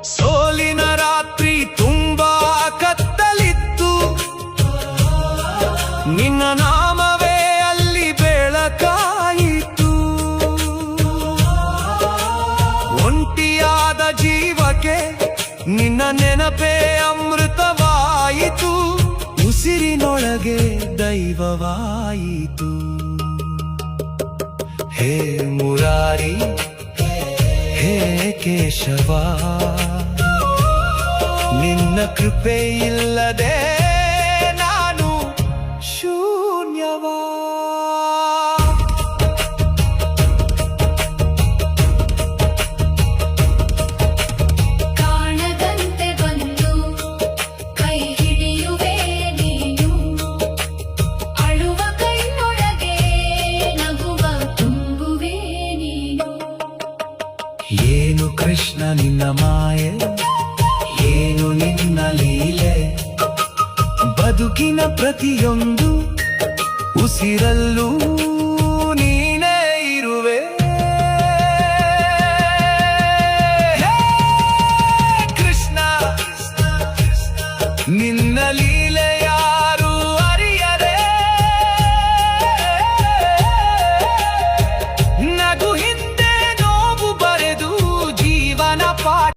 ಸೋಲಿನ ರಾತ್ರಿ ತುಂಬಾ ಕತ್ತಲಿತ್ತು, ನಿನ್ನ ನಾಮವೇ ಅಲ್ಲಿ ಬೆಳಕಾಯಿತು. ಒಂಟಿಯಾದ ಜೀವಕ್ಕೆ ನಿನ್ನ ನೆನಪೇ ಅಮೃತವಾಯಿತು, ಉಸಿರಿನೊಳಗೆ ದೈವವಾಯಿತು. ಹೇ ಮುರಾರಿ, ಹೇ ಕೇಶವ, ನಿನ್ನ ಕೃಪೆ ಇಲ್ಲದೆ ನಾನು ಶೂನ್ಯವಾ. ಕಾಣದಂತೆ ಬಂದು ಕೈ ಹಿಡಿಯುವೆ ನೀನು, ಅಳುವ ಕಣ್ಣೊಳಗೆ ನಗುವ ತುಂಬುವೆ ನೀನು. ಏನು ಕೃಷ್ಣ ನಿನ್ನ ಮಾಯೆ, ಏನು ನಿನ್ನ ಲೀಲೆ, ಬದುಕಿನ ಪ್ರತಿಯೊಂದು ಉಸಿರಲ್ಲೂ